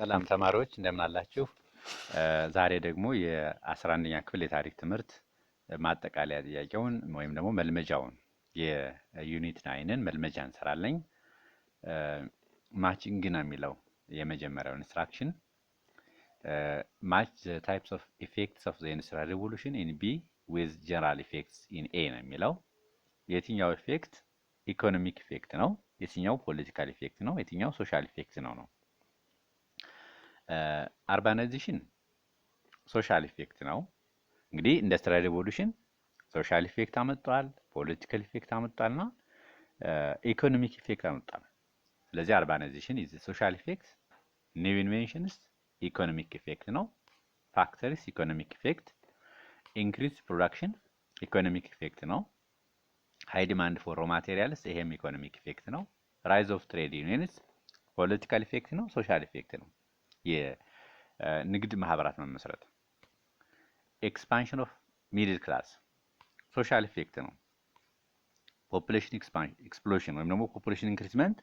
ሰላም ተማሪዎች እንደምን አላችሁ? ዛሬ ደግሞ የ11ኛ ክፍል የታሪክ ትምህርት ማጠቃለያ ጥያቄውን ወይም ደግሞ መልመጃውን የዩኒት 9ን መልመጃ እንሰራለን። ማቺንግ ነው የሚለው የመጀመሪያው ኢንስትራክሽን። ማች ዘ ታይፕስ ኦፍ ኢፌክትስ ኦፍ ዘ ኢንዱስትሪያል ሪቮሉሽን ኢን ቢ ዊዝ ጀነራል ኢፌክትስ ኢን ኤ ነው የሚለው። የትኛው ኢፌክት ኢኮኖሚክ ኢፌክት ነው፣ የትኛው ፖለቲካል ኢፌክት ነው፣ የትኛው ሶሻል ኢፌክት ነው። አርባናይዜሽን ሶሻል ኢፌክት ነው። እንግዲህ ኢንዱስትሪያል ሪቮሉሽን ሶሻል ኢፌክት አመጣል፣ ፖለቲካል ኢፌክት አመጣልና ኢኮኖሚክ ኢፌክት አመጣል። ስለዚህ አርባናይዜሽን ኢዝ ሶሻል ኢፌክት፣ ኒው ኢንቬንሽንስ ኢኮኖሚክ ኢፌክት ነው። ፋክተሪስ ኢኮኖሚክ ኢፌክት፣ ኢንክሪዝ ፕሮዳክሽን ኢኮኖሚክ ኢፌክት ነው። ሃይ ዲማንድ ፎር ሮ ማቴሪያልስ ይሄም ኢኮኖሚክ ኢፌክት ነው። ራይዝ ኦፍ ትሬድ ዩኒየንስ ፖለቲካል ኢፌክት ነው፣ ሶሻል ኢፌክት ነው። የንግድ ማህበራት መመስረት። ኤክስፓንሽን ኦፍ ሚድል ክላስ ሶሻል ኢፌክት ነው። ፖፑሌሽን ኤክስፕሎሽን ወይም ደግሞ ፖፑሌሽን ኢንክሪዝመንት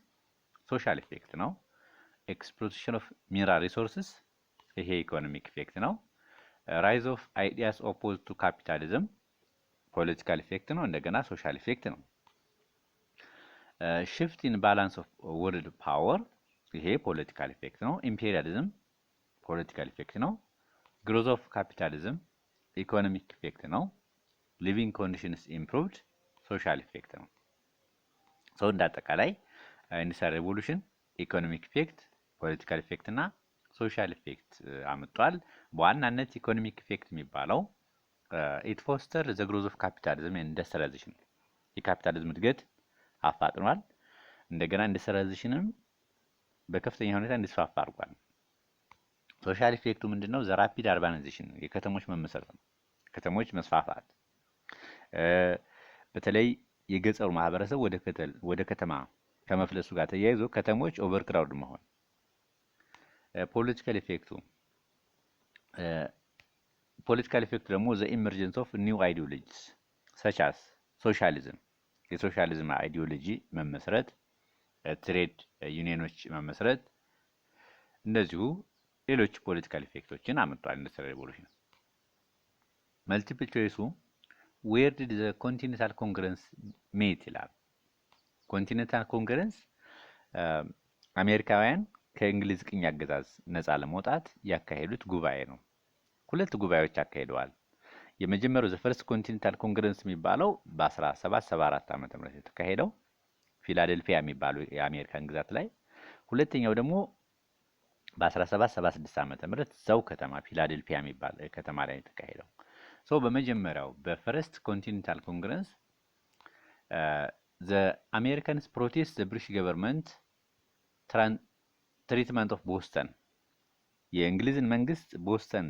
ሶሻል ኢፌክት ነው። ኤክስፕሎቴሽን ኦፍ ሚነራል ሪሶርስስ ይሄ ኢኮኖሚክ ኢፌክት ነው። ራይዝ ኦፍ አይዲያስ ኦፖዝ ቱ ካፒታሊዝም ፖለቲካል ኢፌክት ነው፣ እንደገና ሶሻል ኢፌክት ነው። ሽፍት ኢን ባላንስ ኦፍ ወርልድ ፓወር ይሄ ፖለቲካል ኢፌክት ነው። ኢምፔሪያሊዝም ፖለቲካል ኢፌክት ነው። ግሮዝ ኦፍ ካፒታሊዝም ኢኮኖሚክ ኢፌክት ነው። ሊቪንግ ኮንዲሽንስ ኢምፕሩቭድ ሶሻል ኢፌክት ነው። ሰው እንዳጠቃላይ ኢንዱስትሪያል ሬቮሉሽን ኢኮኖሚክ ኢፌክት፣ ፖለቲካል ኢፌክት እና ሶሻል ኢፌክት አመጣል። በዋናነት ኢኮኖሚክ ኢፌክት የሚባለው ኢት ፎስተር ዘ ግሮዝ ኦፍ ካፒታሊዝም ኤንድ ኢንዱስትሪያላይዜሽን የካፒታሊዝም እድገት አፋጥኗል። እንደገና ኢንዱስትሪያላይዜሽንም በከፍተኛ ሁኔታ እንዲስፋፋ አድርጓል። ሶሻል ኢፌክቱ ምንድነው? ዘ ራፒድ አርባናይዜሽን የከተሞች መመስረት ነው። ከተሞች መስፋፋት በተለይ የገጠሩ ማህበረሰብ ወደ ከተማ ከመፍለሱ ጋር ተያይዞ ከተሞች ኦቨርክራውድ መሆን። ፖለቲካል ኢፌክቱ ደግሞ ዘ ኢመርጀንስ ኦፍ ኒው አይዲዮሎጂስ ሰች አስ ሶሻሊዝም የሶሻሊዝም አይዲዮሎጂ መመስረት፣ ትሬድ ዩኒየኖች መመስረት፣ እንደዚሁ ሌሎች ፖለቲካል ኢፌክቶችን አመጣል ኢንዱስትሪያል ሪቮሉሽን። መልቲፕል ቾይሱ ዌር ዲድ ዘ ኮንቲኔንታል ኮንግረስ ሜት ይላል። ኮንቲኔንታል ኮንግረስ አሜሪካውያን ከእንግሊዝ ቅኝ አገዛዝ ነፃ ለመውጣት ያካሄዱት ጉባኤ ነው። ሁለት ጉባኤዎች አካሂደዋል። የመጀመሪያው ዘ ፈርስት ኮንቲኔንታል ኮንግረስ የሚባለው በ1774 ዓ.ም የተካሄደው ፊላዴልፊያ የሚባለው የአሜሪካን ግዛት ላይ፣ ሁለተኛው ደግሞ በ1776 ዓ.ም እዛው ከተማ ፊላዴልፊያ የሚባል ከተማ ላይ የተካሄደው። ሶ በመጀመሪያው በፈርስት ኮንቲኔንታል ኮንግረስ ዘ አሜሪካንስ ፕሮቴስት ዘ ብሪቲሽ ገቨርንመንት ትሪትመንት ኦፍ ቦስተን የእንግሊዝን መንግስት ቦስተን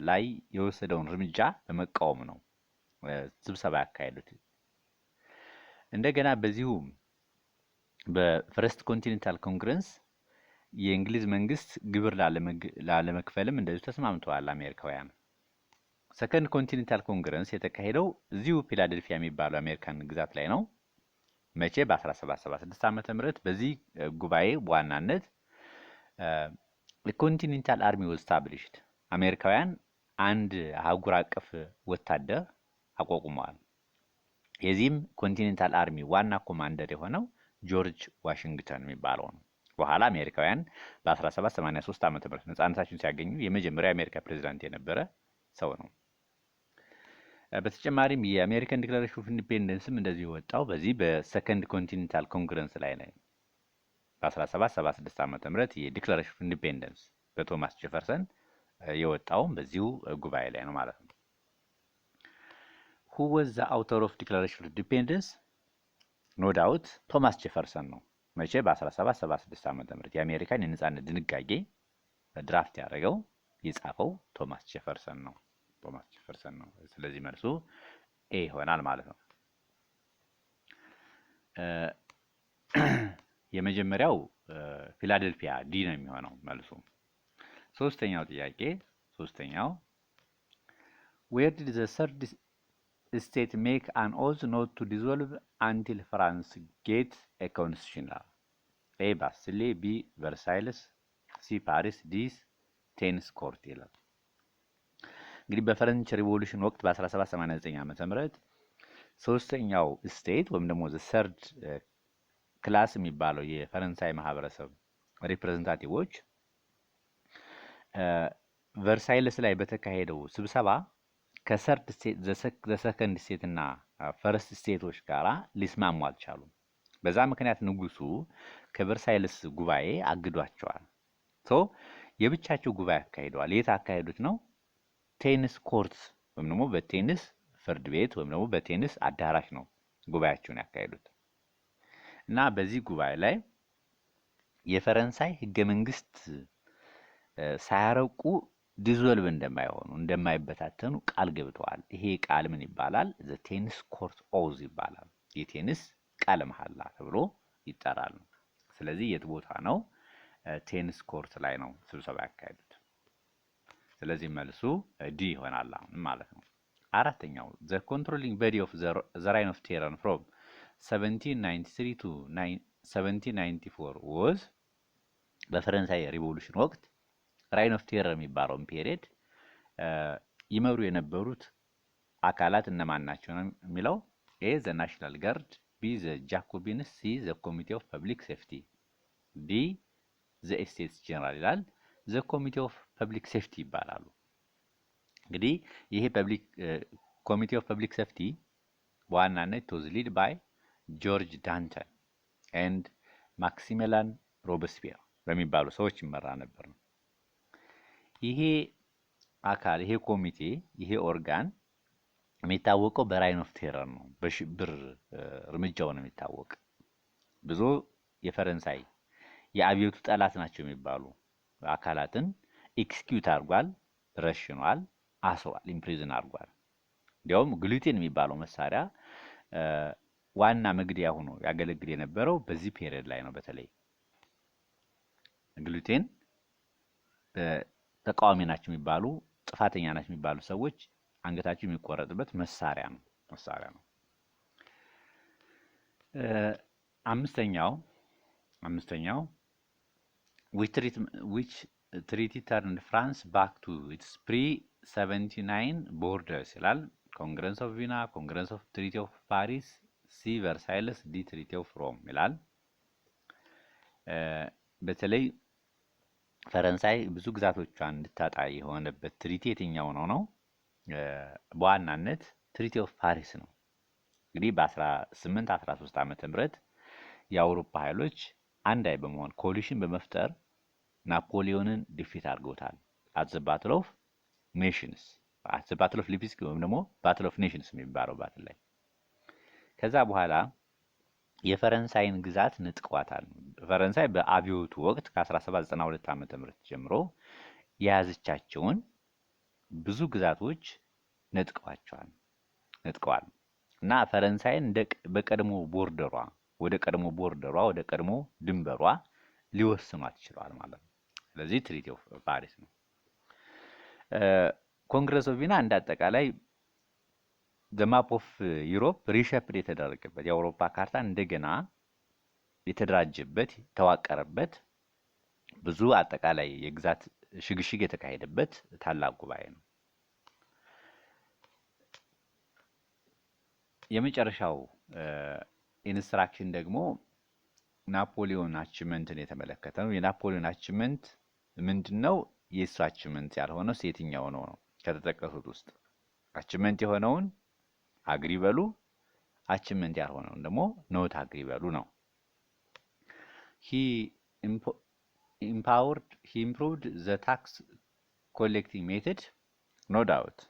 ላይ የወሰደውን እርምጃ በመቃወም ነው ስብሰባ ያካሄዱት። እንደገና በዚሁ በፈርስት ኮንቲኔንታል ኮንግረስ የእንግሊዝ መንግስት ግብር ላለመክፈልም እንደዚሁ ተስማምተዋል አሜሪካውያን። ሰከንድ ኮንቲኔንታል ኮንግረስ የተካሄደው እዚሁ ፊላዴልፊያ የሚባለው አሜሪካን ግዛት ላይ ነው። መቼ? በ1776 ዓ.ም። በዚህ ጉባኤ በዋናነት ኮንቲኔንታል አርሚ was established አሜሪካውያን አንድ አህጉር አቀፍ ወታደር አቋቁመዋል። የዚህም ኮንቲኔንታል አርሚ ዋና ኮማንደር የሆነው ጆርጅ ዋሽንግተን የሚባለው ነው። በኋላ አሜሪካውያን በ1783 ዓ.ም ነፃነታቸውን ሲያገኙ የመጀመሪያው የአሜሪካ ፕሬዝዳንት የነበረ ሰው ነው። በተጨማሪም የአሜሪካን ዲክላሬሽን ኦፍ ኢንዲፔንደንስም እንደዚህ ወጣው በዚህ በሰከንድ ኮንቲኔንታል ኮንግረስ ላይ ነው። በ1776 ዓ.ም የዲክላሬሽን ኦፍ ኢንዲፔንደንስ በቶማስ ጄፈርሰን የወጣውም በዚሁ ጉባኤ ላይ ነው ማለት ነው። who was the author of declaration of independence? no doubt ቶማስ ጄፈርሰን ነው። መቼ? በ1776 ዓ.ም የአሜሪካን የነፃነት ድንጋጌ ድራፍት ያደረገው የጻፈው ቶማስ ጄፈርሰን ነው። ስለዚህ መልሱ ኤ ይሆናል ማለት ነው። የመጀመሪያው ፊላዴልፊያ ዲ ነው የሚሆነው መልሱ። ሶስተኛው ጥያቄ where did the third state make an oath not to dissolve until France get a constitution? A ባስሌ፣ ቢ ቨርሳይልስ፣ ሲ ፓሪስ ዲ ቴኒስ ኮርት ይላል። እንግዲህ በፈረንች ሪቮሉሽን ወቅት በ1789 ዓመተ ምህረት ሶስተኛው ስቴት ወይም ደግሞ ሰርድ ክላስ የሚባለው የፈረንሳይ ማህበረሰብ ሪፕሬዘንታቲቮች ቨርሳይለስ ላይ በተካሄደው ስብሰባ ከሰርድ ስቴት ዘሰከንድ ስቴት እና ፈርስት ስቴቶች ጋራ ሊስማሙ አልቻሉም። በዛ ምክንያት ንጉሱ ከቨርሳይለስ ጉባኤ አግዷቸዋል። የብቻቸው ጉባኤ አካሂደዋል። የት አካሄዱት ነው? ቴኒስ ኮርት ወይም ደግሞ በቴኒስ ፍርድ ቤት ወይም ደግሞ በቴኒስ አዳራሽ ነው ጉባኤያቸውን ያካሄዱት። እና በዚህ ጉባኤ ላይ የፈረንሳይ ህገ መንግስት ሳያረቁ ዲዞልቭ እንደማይሆኑ እንደማይበታተኑ ቃል ገብተዋል። ይሄ ቃል ምን ይባላል? ዘ ቴኒስ ኮርት ኦዝ ይባላል። የቴኒስ ቃለ መሐላ ተብሎ ይጠራል። ስለዚህ የት ቦታ ነው? ቴኒስ ኮርት ላይ ነው ስብሰባ ያካሄዱት። ስለዚህ መልሱ ዲ ይሆናል ማለት ነው። አራተኛው ዘ ኮንትሮሊንግ ቦዲ ኦፍ ዘ ራይን ኦፍ ቴረር ፍሮም 1793 to 1794 was በፈረንሳይ ሪቮሉሽን ወቅት ራይን ኦፍ ቴረር የሚባለውን ፔሪየድ ይመሩ የነበሩት አካላት እነማን ናቸው ነው የሚለው። ኤ ዘ ናሽናል ጋርድ፣ ቢ ዘ ጃኮቢንስ፣ ሲ ዘ ኮሚቴ ኦፍ ፐብሊክ ሴፍቲ፣ ዲ ዘ ኤስቴትስ ጀነራል ይላል። ዘ ኮሚቴ ኦፍ ፐብሊክ ሴፍቲ ይባላሉ። እንግዲህ ይሄ ኮሚቴ ኦፍ ፐብሊክ ሴፍቲ በዋናነት was led by ጆርጅ ዳንተን ኤንድ ማክሲሚላን ሮበስፒየር በሚባሉ ሰዎች ይመራ ነበር ነው። ይሄ አካል ይሄ ኮሚቴ ይሄ ኦርጋን የሚታወቀው በራይን ኦፍ ቴረር ነው። በሽብር እርምጃው ነው የሚታወቅ። ብዙ የፈረንሳይ የአብዮቱ ጠላት ናቸው የሚባሉ አካላትን ኤክስኪዩት አድርጓል፣ ረሽኗል፣ አስሯል፣ ኢምፕሪዝን አድርጓል። እንዲያውም ግሉቴን የሚባለው መሳሪያ ዋና መግደያ ሆኖ ያገለግል የነበረው በዚህ ፔሪየድ ላይ ነው። በተለይ ግሉቴን ተቃዋሚ ናቸው የሚባሉ ጥፋተኛ ናቸው የሚባሉ ሰዎች አንገታቸው የሚቆረጥበት መሳሪያ ነው። አምስተኛው which treaty turned France back to its pre-79 borders ይላል። ኮንግረስ ኦፍ ቪና፣ ኮንግረስ ኦፍ ትሪቲ ኦፍ ፓሪስ፣ ሲ ቨርሳይለስ፣ ዲ ትሪቲ ኦፍ ሮም ይላል። በተለይ ፈረንሳይ ብዙ ግዛቶቿን እንድታጣ የሆነበት ትሪቲ የትኛው ነው? በዋናነት ትሪቲ ኦፍ ፓሪስ ነው። እንግዲህ በ1813 ዓመተ ምህረት የአውሮፓ ኃይሎች አንድ ላይ በመሆን ኮሊሽን በመፍጠር ናፖሊዮንን ዲፊት አድርገውታል። አት ዘ ባትል ኦፍ ኔሽንስ፣ አት ዘ ባትል ኦፍ ሊፕስኪ ወይም ደግሞ ባትል ኦፍ ኔሽንስ የሚባለው ባትል ላይ ከዛ በኋላ የፈረንሳይን ግዛት ነጥቀዋታል። ፈረንሳይ በአብዮቱ ወቅት ከ1792 ዓመተ ምህረት ጀምሮ የያዘቻቸውን ብዙ ግዛቶች ነጥቀዋል እና ፈረንሳይን በቀድሞ ቦርደሯ ወደ ቀድሞ ድንበሯ ሊወስኗት ይችላል ማለት ነው። ስለዚህ ትሪቲ ኦፍ ፓሪስ ነው። ኮንግረስ ኦፍ ቪና እንዳጠቃላይ ዘ ማፕ ኦፍ ዩሮፕ ሪሸፕድ የተደረገበት የአውሮፓ ካርታ እንደገና የተደራጀበት የተዋቀረበት ብዙ አጠቃላይ የግዛት ሽግሽግ የተካሄደበት ታላቅ ጉባኤ ነው። የመጨረሻው ኢንስትራክሽን ደግሞ ናፖሊዮን አቺቭመንትን የተመለከተ ነው። የናፖሊዮን አቺቭመንት ምንድነው? የሱ አቺቭመንት ያልሆነው የትኛው ነው? ከተጠቀሱት ውስጥ አቺቭመንት የሆነውን አግሪ በሉ፣ አቺቭመንት ያልሆነውን ደግሞ ኖት አግሪ በሉ ነው። he improved the tax collecting method, no doubt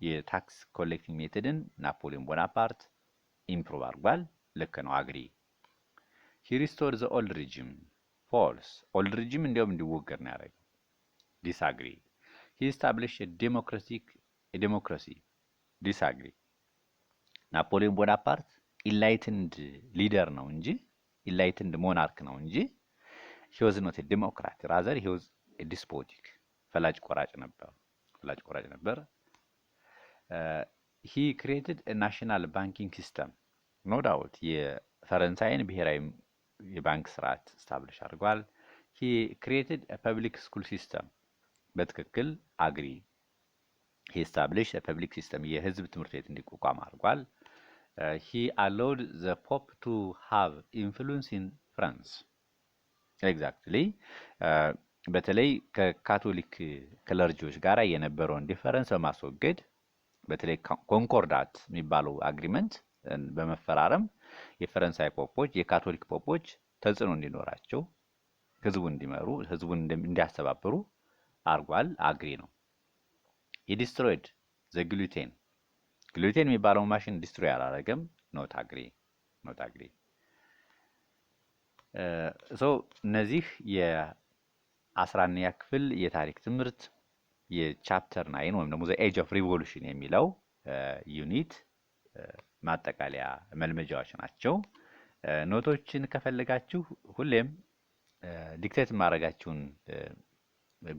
የታክስ ኮሌክቲንግ ሜቶድን ናፖሊዮን ቦናፓርት ኢምፕሩቭ አድርጓል። ልክ ነው፣ አግሪ። he restored the old regime, false old regime እንዲያውም እንዲወገድ ነው ያደረገው። disagree he established a democracy, disagree ናፖሊዮን ቦናፓርት ኢንላይትንድ ሊደር ነው እንጂ ኢንላይትንድ ሞናርክ ነው እንጂ he was not a democrat, rather he was a despotic ፈላጭ ቆራጭ ነበር። he created a national banking system, no doubt የፈረንሳይን ብሔራዊ የባንክ ስርዓት ስታብሊሽ አድርጓል። he created a public school system በትክክል አግሪ he established a public system የህዝብ ትምህርት ቤት እንዲቋቋም አድርጓል he allowed the pope to have influence in France exactly በተለይ ከካቶሊክ ክለርጂዎች ጋር የነበረውን ዲፈረንስ በማስወገድ በተለይ ኮንኮርዳት የሚባለው አግሪመንት በመፈራረም የፈረንሳይ ፖፖች የካቶሊክ ፖፖች ተጽዕኖ እንዲኖራቸው ህዝቡን እንዲመሩ ህዝቡን እንዲያስተባብሩ አርጓል አግሪ ነው የዲስትሮይድ ዘ ግሉቴን የሚባለው ማሽን ዲስትሮይ አላረገም ኖት አግሪ ሶ እነዚህ የ11ኛ ክፍል የታሪክ ትምህርት የቻፕተር 9 ወይም ደግሞ ዘ ኤጅ ኦፍ ሪቮሉሽን የሚለው ዩኒት ማጠቃለያ መልመጃዎች ናቸው ኖቶችን ከፈለጋችሁ ሁሌም ዲክቴት ማድረጋችሁን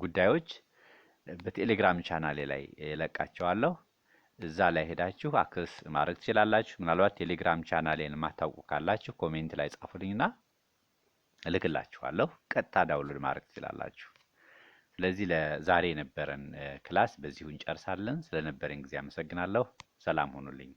ጉዳዮች በቴሌግራም ቻናሌ ላይ ለቃቸዋለሁ እዛ ላይ ሄዳችሁ አክሰስ ማድረግ ትችላላችሁ ምናልባት ቴሌግራም ቻናሌን ማታውቁ ካላችሁ ኮሜንት ላይ ጻፉልኝና እልክላችኋለሁ ቀጥታ ዳውንሎድ ማድረግ ትችላላችሁ ስለዚህ ለዛሬ የነበረን ክላስ በዚሁ እንጨርሳለን ስለነበረን ጊዜ አመሰግናለሁ ሰላም ሁኑልኝ